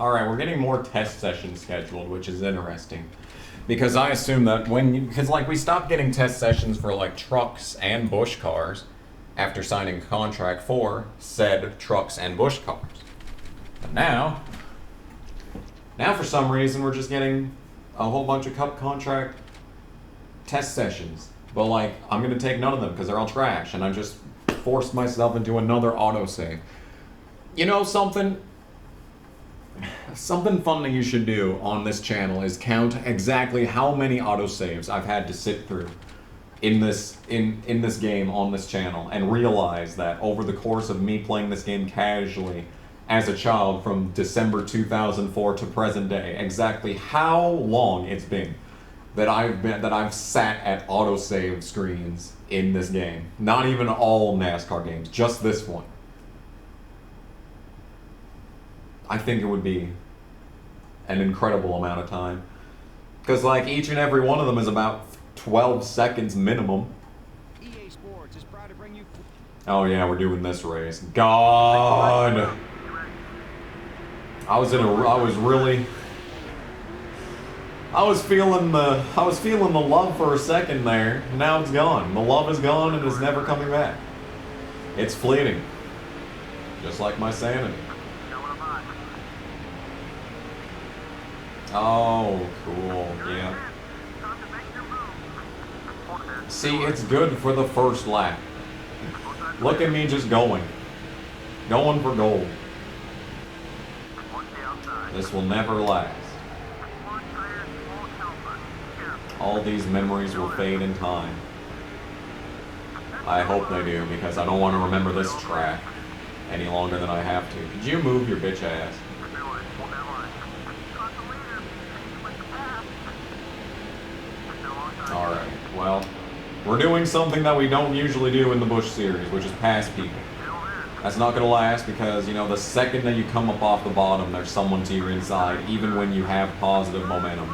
Alright, we're getting more test sessions scheduled, which is interesting. Because I assume that because like we stopped getting test sessions for like trucks and bush cars after signing a contract for said trucks and bush cars. But now for some reason we're just getting a whole bunch of contract test sessions. But like, I'm gonna take none of them because they're all trash, and I just forced myself into another autosave. You know something? Something fun that you should do on this channel is count exactly how many autosaves I've had to sit through in this game on this channel, and realize that over the course of me playing this game casually as a child from December 2004 to present day, exactly how long it's been that I've sat at autosave screens in this game. Not even all NASCAR games, just this one. I think it would be an incredible amount of time. Because like each and every one of them is about 12 seconds minimum. EA Sports is proud to bring you... Oh yeah, we're doing this race. God! I was feeling the love for a second there. Now it's gone. The love is gone and it's never coming back. It's fleeting. Just like my sanity. Oh, cool, yeah. See, it's good for the first lap. Look at me just going. Going for gold. This will never last. All these memories will fade in time. I hope they do, because I don't want to remember this track any longer than I have to. Could you move your bitch ass? Alright, well, we're doing something that we don't usually do in the Bush series, which is pass people. That's not going to last because, you know, the second that you come up off the bottom, there's someone to your inside, even when you have positive momentum.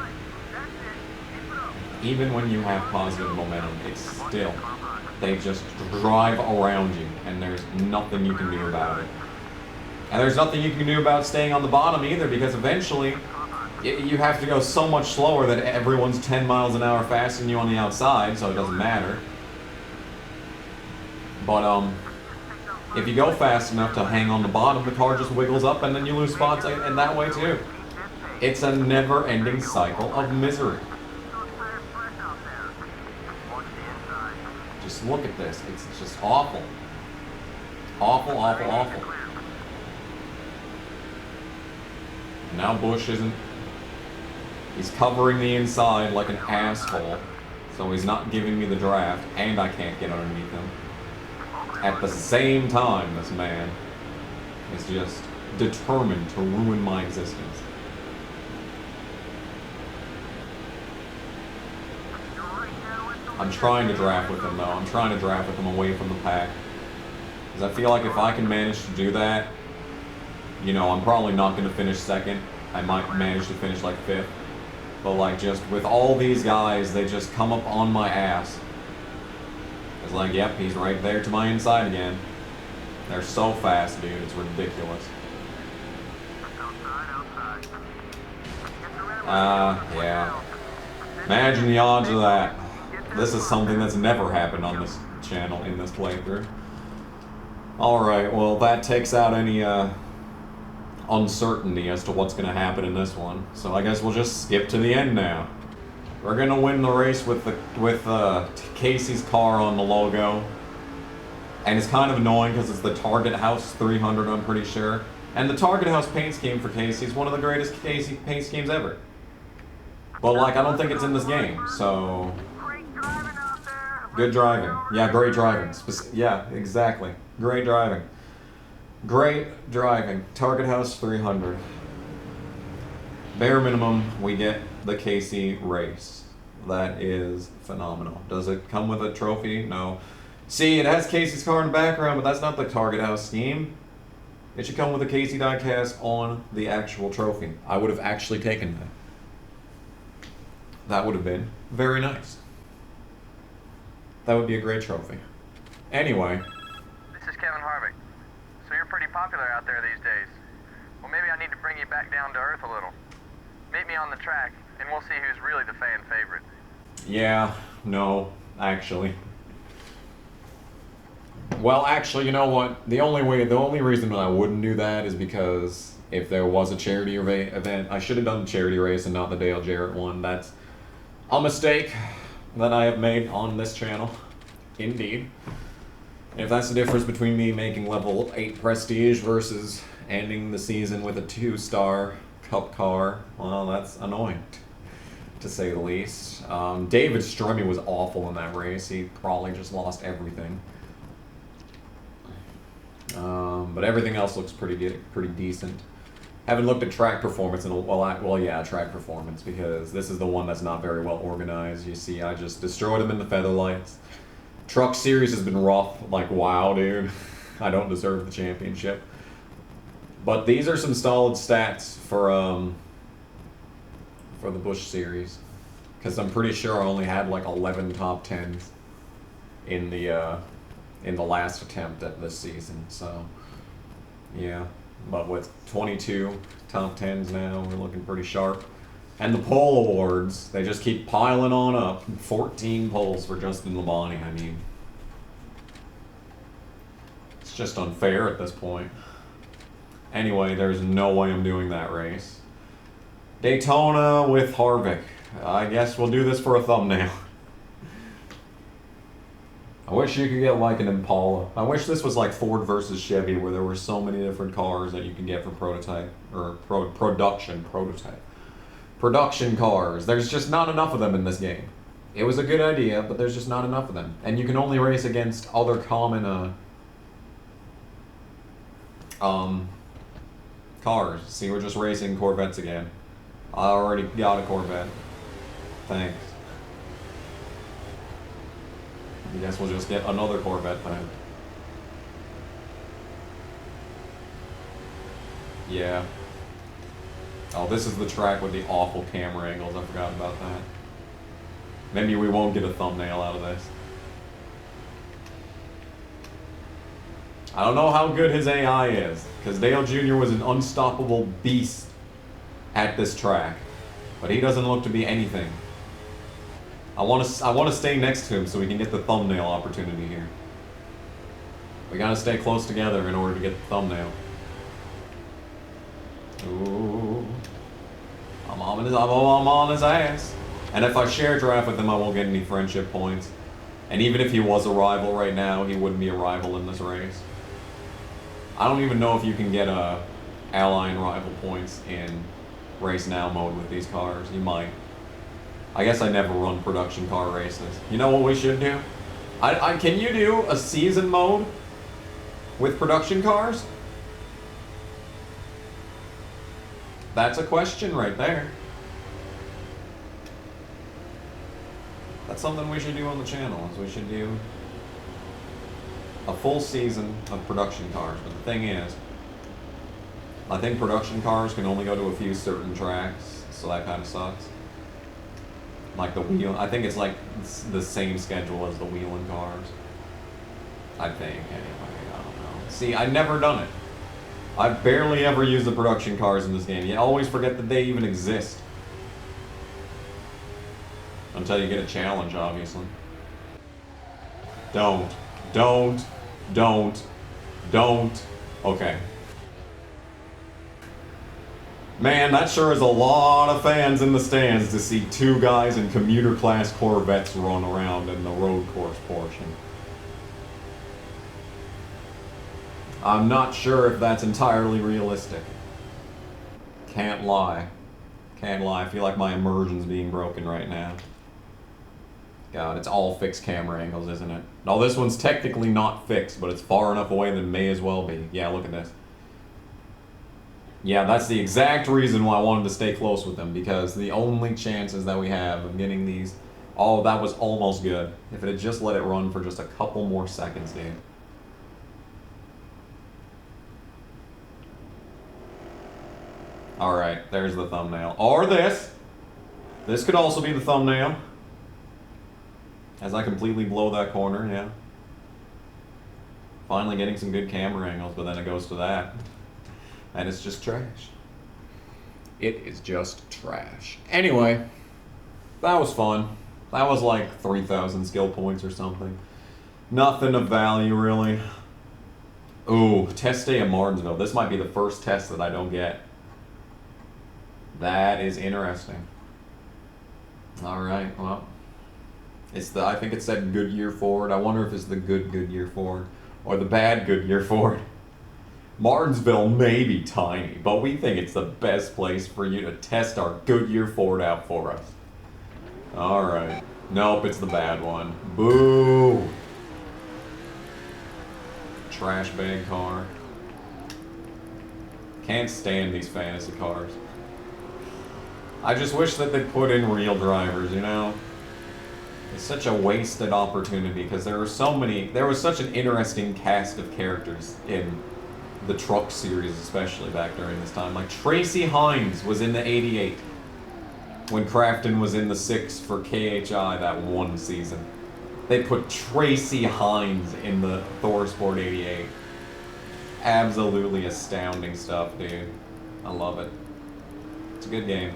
Even when you have positive momentum, it's still, they just drive around you, and there's nothing you can do about it. And there's nothing you can do about staying on the bottom either, because eventually, you have to go so much slower that everyone's 10 miles an hour faster than you on the outside, so it doesn't matter. But, if you go fast enough to hang on the bottom, the car just wiggles up and then you lose spots in that way too. It's a never-ending cycle of misery. Just look at this. It's just awful. Awful, awful, awful. Now Bush isn't... He's covering the inside like an asshole, so he's not giving me the draft, and I can't get underneath him. At the same time, this man is just determined to ruin my existence. I'm trying to draft with him, though. I'm trying to draft with him away from the pack. Because I feel like if I can manage to do that, you know, I'm probably not going to finish second. I might manage to finish like fifth. But like, just with all these guys, they just come up on my ass. It's like, yep, he's right there to my inside again. They're so fast, dude. It's ridiculous. Yeah. Imagine the odds of that. This is something that's never happened on this channel in this playthrough. Alright, well, that takes out any, uncertainty as to what's going to happen in this one. So I guess we'll just skip to the end now. We're gonna win the race with Casey's car on the logo, and it's kind of annoying because it's the Target House 300, I'm pretty sure. And the Target House paint scheme for Casey is one of the greatest Casey paint schemes ever. But like, I don't think it's in this game, so good driving. Yeah, great driving. Yeah, exactly. Great driving. Great driving. Target House 300. Bare minimum, we get the Casey race. That is phenomenal. Does it come with a trophy? No. See, it has Casey's car in the background, but that's not the Target House scheme. It should come with a Casey diecast on the actual trophy. I would have actually taken that. That would have been very nice. That would be a great trophy. Anyway. This is Kevin Harvick. So you're pretty popular out there these days. Well, maybe I need to bring you back down to earth a little. Meet me on the track, and we'll see who's really the fan favorite. Yeah, no, actually. Well, actually, you know what? The only reason I wouldn't do that is because if there was a charity event, I should have done the charity race and not the Dale Jarrett one. That's a mistake that I have made on this channel. Indeed. If that's the difference between me making level 8 prestige versus ending the season with a 2-star cup car, well, that's annoying, to say the least. David Strummy was awful in that race. He probably just lost everything. But everything else looks pretty decent. Haven't looked at track performance in a well, yeah, track performance, because this is the one that's not very well organized. You see, I just destroyed him in the featherlights. Truck series has been rough, like, wow, dude. I don't deserve the championship. But these are some solid stats for the Busch series, because I'm pretty sure I only had like 11 top 10s in the last attempt at this season. So yeah, but with 22 top 10s now, we're looking pretty sharp. And the pole awards, they just keep piling on up. 14 poles for Justin Labonte. I mean, it's just unfair at this point. Anyway, there's no way I'm doing that race. Daytona with Harvick. I guess we'll do this for a thumbnail. I wish you could get like an Impala. I wish this was like Ford versus Chevy, where there were so many different cars that you can get for prototype, or production cars. There's just not enough of them in this game. It was a good idea, but there's just not enough of them. And you can only race against other common cars. See, we're just racing Corvettes again. I already got a Corvette. Thanks. I guess we'll just get another Corvette then. Yeah. Oh, this is the track with the awful camera angles. I forgot about that. Maybe we won't get a thumbnail out of this. I don't know how good his AI is, because Dale Jr. was an unstoppable beast at this track, but he doesn't look to be anything. I want to stay next to him so we can get the thumbnail opportunity here. We gotta stay close together in order to get the thumbnail. Ooh. I'm on his ass. And if I share draft with him, I won't get any friendship points. And even if he was a rival right now, he wouldn't be a rival in this race. I don't even know if you can get ally and rival points in race now mode with these cars. You might. I guess I never run production car races. You know what we should do? Can you do a season mode with production cars? That's a question right there. That's something we should do on the channel, is we should do a full season of production cars. But the thing is, I think production cars can only go to a few certain tracks, so that kind of sucks. Like the wheel, I think it's like the same schedule as the wheeling cars. I think, anyway, I don't know. See, I've never done it. I've barely ever used the production cars in this game. You always forget that they even exist. Until you get a challenge, obviously. Don't. Okay. Man, that sure is a lot of fans in the stands to see two guys in commuter class Corvettes run around in the road course portion. I'm not sure if that's entirely realistic. Can't lie. I feel like my immersion's being broken right now. God, it's all fixed camera angles, isn't it? No, this one's technically not fixed, but it's far enough away that it may as well be. Yeah, look at this. Yeah, that's the exact reason why I wanted to stay close with them, because the only chances that we have of getting these... Oh, that was almost good. If it had just let it run for just a couple more seconds, dude. Alright, there's the thumbnail. Or this. This could also be the thumbnail. As I completely blow that corner, yeah. Finally getting some good camera angles, but then it goes to that. And it's just trash. It is just trash. Anyway, that was fun. That was like 3,000 skill points or something. Nothing of value, really. Ooh, test day in Martinsville. This might be the first test that I don't get. That is interesting. Alright, well. I think it said Goodyear Ford. I wonder if it's the good Goodyear Ford. Or the bad Goodyear Ford. Martinsville may be tiny, but we think it's the best place for you to test our Goodyear Ford out for us. Alright. Nope, it's the bad one. Boo! Trash bag car. Can't stand these fantasy cars. I just wish that they'd put in real drivers, you know? It's such a wasted opportunity because there was such an interesting cast of characters in the truck series, especially back during this time. Like Tracy Hines was in the 88 when Crafton was in the 6 for KHI that one season. They put Tracy Hines in the Thor Sport 88. Absolutely astounding stuff, dude. I love it. It's a good game.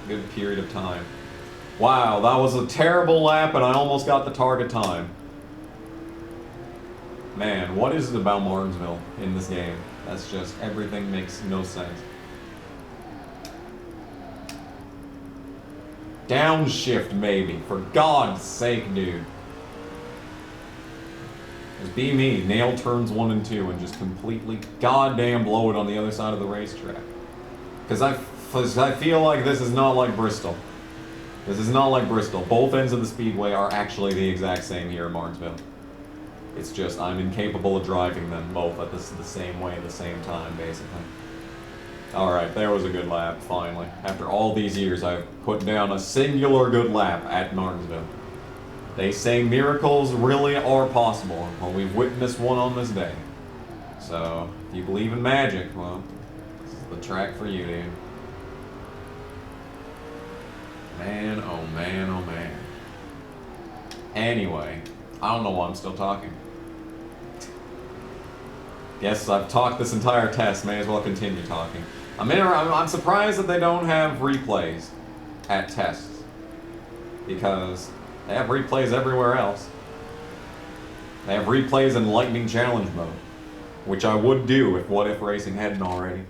Good period of time. Wow, that was a terrible lap and I almost got the target time. Man, what is it about Martinsville in this game? That's just, everything makes no sense. Downshift, maybe. For God's sake, dude. Just be me. Nail turns 1 and 2 and just completely goddamn blow it on the other side of the racetrack. Because I feel like this is not like Bristol. This is not like Bristol. Both ends of the speedway are actually the exact same here in Martinsville. It's just I'm incapable of driving them both at the same way at the same time, basically. Alright, there was a good lap, finally. After all these years, I've put down a singular good lap at Martinsville. They say miracles really are possible. Well, we've witnessed one on this day. So, if you believe in magic, well, this is the track for you, dude. Man, oh man, oh man. Anyway, I don't know why I'm still talking. Guess I've talked this entire test, may as well continue talking. I'm surprised that they don't have replays at tests. Because they have replays everywhere else. They have replays in Lightning Challenge mode. Which I would do if What If Racing hadn't already.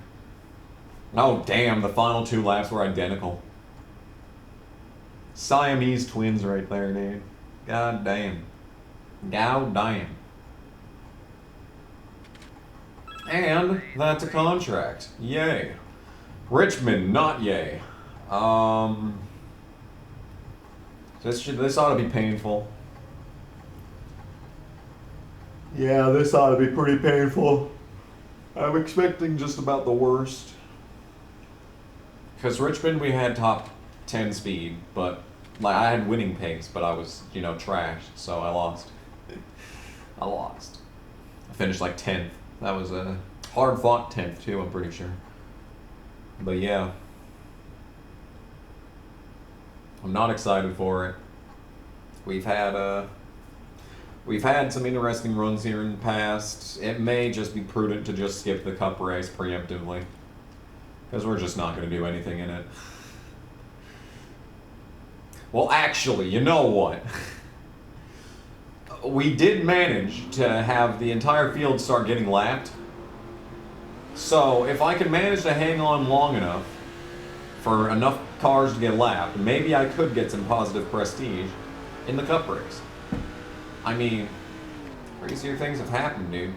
Oh damn, the final 2 laps were identical. Siamese twins right there, dude. God damn. God damn. And that's a contract. Yay. Richmond, not yay. This ought to be painful. Yeah, this ought to be pretty painful. I'm expecting just about the worst. Because Richmond, we had top 10 speed, but like I had winning pace, but I was, you know, trashed, so I lost. I lost. I finished like 10th. That was a hard-fought 10th, too, I'm pretty sure. But yeah. I'm not excited for it. We've had some interesting runs here in the past. It may just be prudent to just skip the cup race preemptively. Because we're just not going to do anything in it. Well, actually, you know what? We did manage to have the entire field start getting lapped. So, if I can manage to hang on long enough for enough cars to get lapped, maybe I could get some positive prestige in the cup race. I mean, crazier things have happened, dude.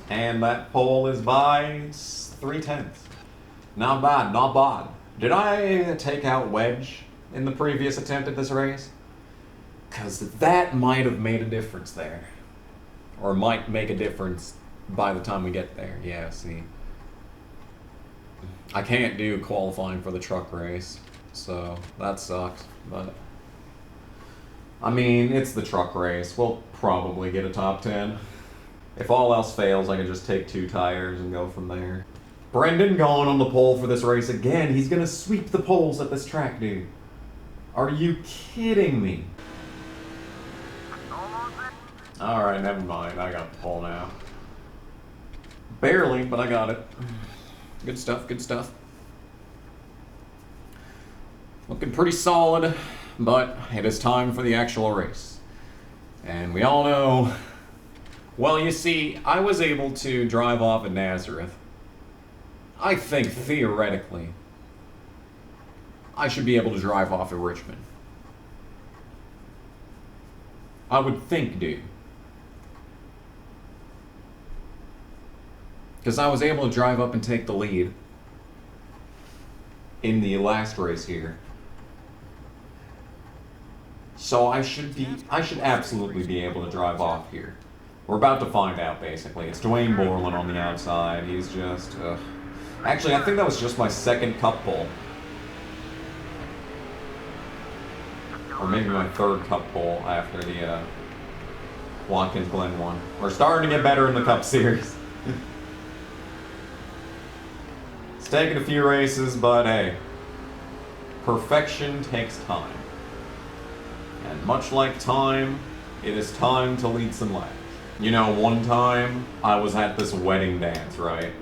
And that pole is by 3/10. Not bad, not bad. Did I take out Wedge in the previous attempt at this race? Because that might have made a difference there. Or might make a difference by the time we get there. Yeah, see. I can't do qualifying for the truck race, so that sucks. But I mean, it's the truck race. We'll probably get a top 10. If all else fails, I can just take 2 tires and go from there. Brendan going on the pole for this race again. He's gonna sweep the poles at this track, dude. Are you kidding me? Alright, never mind. I got the pole now. Barely, but I got it. Good stuff, good stuff. Looking pretty solid, but it is time for the actual race. And we all know, well, you see, I was able to drive off at Nazareth. I think, theoretically, I should be able to drive off at Richmond. I would think, dude. Because I was able to drive up and take the lead in the last race here. So I should absolutely be able to drive off here. We're about to find out, basically. It's Dwayne Borland on the outside. He's just, Actually, I think that was just my second cup pole. Or maybe my third cup pole after the Watkins Glen one. We're starting to get better in the Cup Series. It's taken a few races, but hey, perfection takes time. And much like time, it is time to lead some laps. You know, one time I was at this wedding dance, right?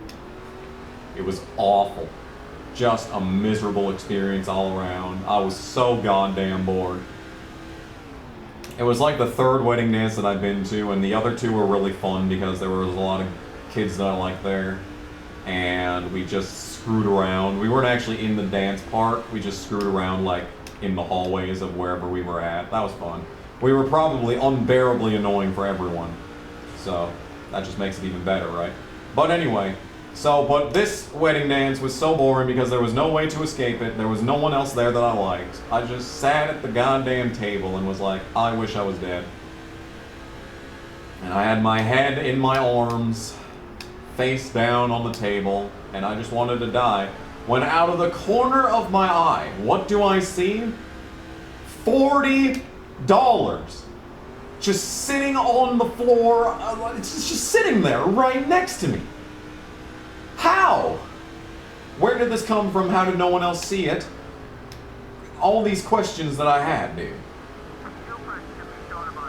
It was awful. Just a miserable experience all around. I was so goddamn bored. It was like the third wedding dance that I've been to, and the other two were really fun because there was a lot of kids that I liked there. And we just screwed around. We weren't actually in the dance part. We just screwed around like in the hallways of wherever we were at. That was fun. We were probably unbearably annoying for everyone. So that just makes it even better, right? But anyway, but this wedding dance was so boring because there was no way to escape it. There was no one else there that I liked. I just sat at the goddamn table and was like, I wish I was dead. And I had my head in my arms, face down on the table, and I just wanted to die. When out of the corner of my eye, what do I see? $40. Just sitting on the floor, it's just sitting there right next to me. How? Where did this come from? How did no one else see it? All these questions that I had, dude.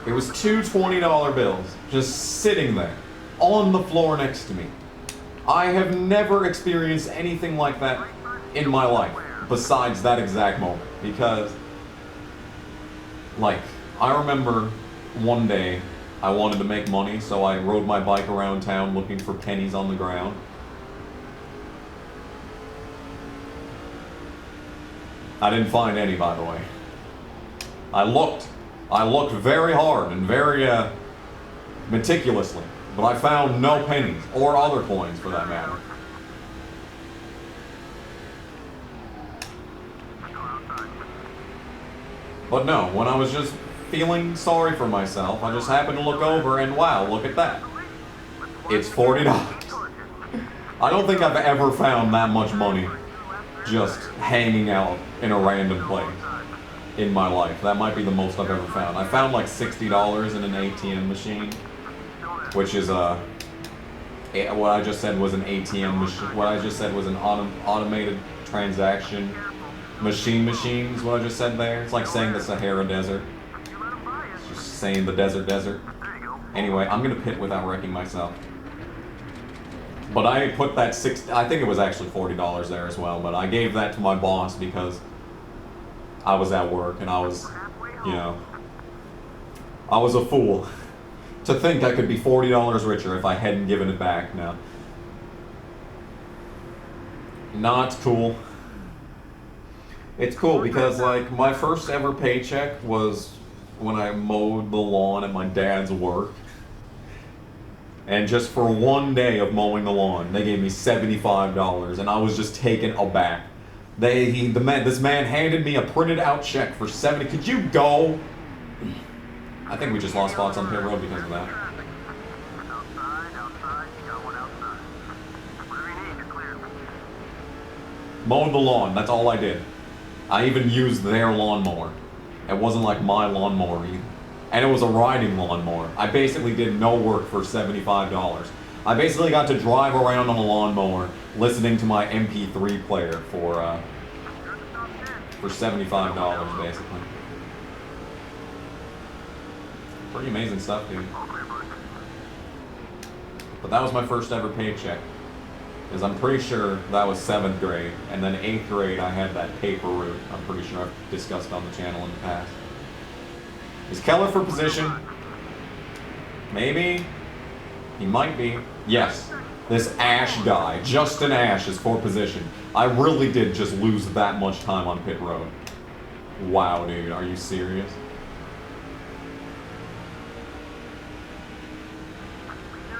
It was two $20 bills just sitting there on the floor next to me. I have never experienced anything like that in my life besides that exact moment. Because, like, I remember one day I wanted to make money, so I rode my bike around town looking for pennies on the ground. I didn't find any, by the way. I looked very hard and very meticulously, but I found no pennies, or other coins for that matter. But no, when I was just feeling sorry for myself, I just happened to look over and wow, look at that. It's $40. I don't think I've ever found that much money just hanging out in a random place in my life. That might be the most I've ever found. I found like $60 in an ATM machine, which is what I just said was an ATM machine. What I just said was an automated transaction machine is what I just said there. It's like saying the Sahara Desert. It's just saying the desert. Anyway, I'm gonna pit without wrecking myself. But I put that I think it was actually $40 there as well, but I gave that to my boss because I was at work and I was, you know, I was a fool to think I could be $40 richer if I hadn't given it back. No. Not cool. It's cool because, like, my first ever paycheck was when I mowed the lawn at my dad's work. And just for one day of mowing the lawn, they gave me $75, and I was just taken aback. This man handed me a printed out check for $70. Could you go? I think we just lost spots on pit road because of that. Mowed the lawn, that's all I did. I even used their lawnmower. It wasn't like my lawnmower either. And it was a riding lawnmower. I basically did no work for $75. I basically got to drive around on a lawnmower listening to my MP3 player for $75 basically. Pretty amazing stuff, dude. What But that was my first ever paycheck. Because I'm pretty sure that was 7th grade. And then 8th grade I had that paper route. I'm pretty sure I've discussed on the channel in the past. Is Keller for position? Maybe? He might be. Yes. This Ash guy, Justin Ash, is for position. I really did just lose that much time on pit road. Wow, dude. Are you serious?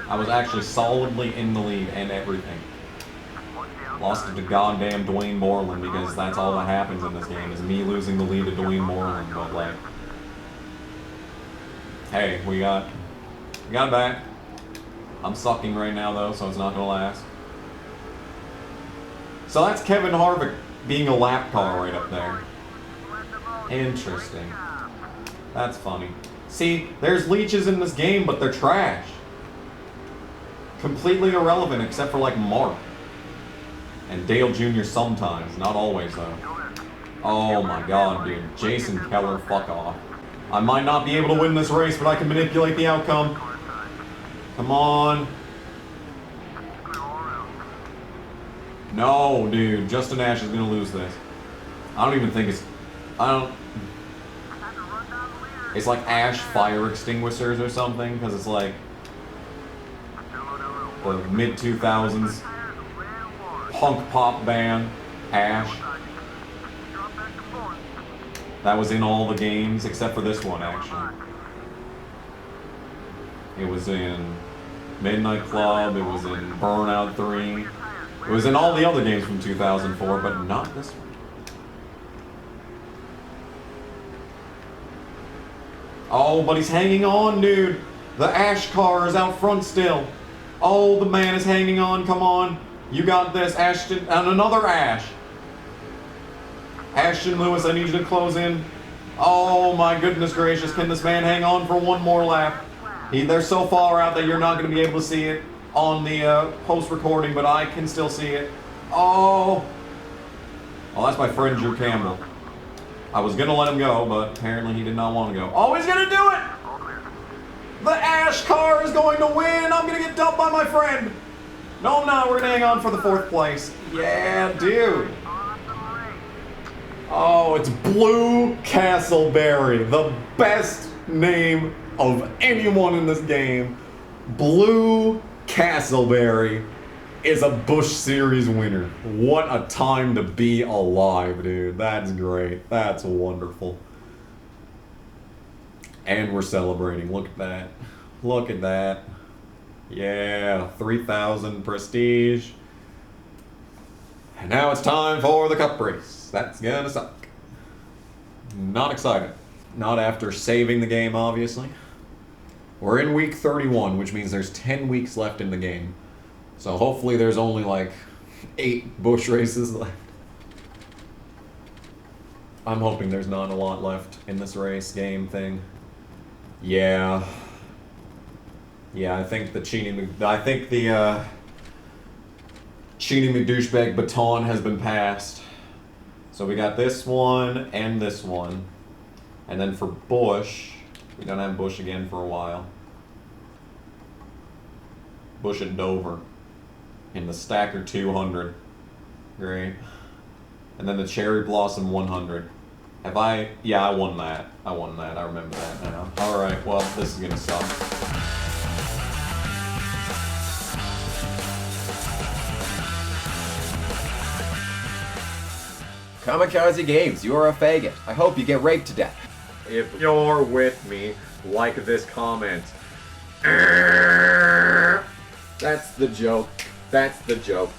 I was actually solidly in the lead and everything. Lost it to goddamn Dwayne Moreland because that's all that happens in this game is me losing the lead to Dwayne Moreland. But like, hey, we got it back. I'm sucking right now though, so it's not gonna last. So that's Kevin Harvick being a lap car right up there. Interesting. That's funny. See, there's leeches in this game, but they're trash. Completely irrelevant except for like Mark. And Dale Jr. sometimes, not always though. Oh my god, dude. Jason Keller, fuck off. I might not be able to win this race, but I can manipulate the outcome. Come on. No, dude. Justin Ash is gonna lose this. I don't even think it's... It's like Ash fire extinguishers or something, because it's like... the mid-2000s punk pop band, Ash. That was in all the games, except for this one, actually. It was in Midnight Club, it was in Burnout 3. It was in all the other games from 2004, but not this one. Oh, but he's hanging on, dude. The Ash car is out front still. Oh, the man is hanging on, come on. You got this, Ashton, and another Ash. Ashton Lewis, I need you to close in. Oh my goodness gracious, can this man hang on for one more lap? They're so far out that you're not going to be able to see it on the post-recording, but I can still see it. Oh. Oh, that's my friend Drew Campbell. I was going to let him go, but apparently he did not want to go. Oh, he's going to do it! The Ash car is going to win! I'm going to get dumped by my friend! No, I'm not. We're going to hang on for the 4th place. Yeah, dude. Oh, it's Blue Castleberry. The best name of anyone in this game. Blue Castleberry is a Busch Series winner. What a time to be alive, dude. That's great. That's wonderful. And we're celebrating. Look at that. Look at that. Yeah, 3,000 prestige. And now it's time for the cup race. That's gonna suck. Not excited. Not after saving the game, obviously. We're in week 31, which means there's 10 weeks left in the game. So hopefully there's only like 8 Busch races left. I'm hoping there's not a lot left in this race game thing. Yeah. Yeah, I think the cheating McDouchebag baton has been passed. So we got this one and this one. And then for Busch, we don't have Busch again for a while. Busch at Dover in the Stacker 200. Great. And then the Cherry Blossom 100. Yeah, I won that. I remember that now. Alright, well, this is gonna suck. KamikazeGames, you are a faggot. I hope you get raped to death. If you're with me, like this comment. That's the joke. That's the joke.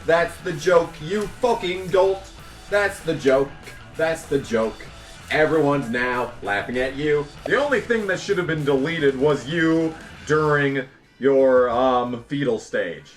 That's the joke, you fucking dolt. That's the joke. That's the joke. Everyone's now laughing at you. The only thing that should have been deleted was you during your fetal stage.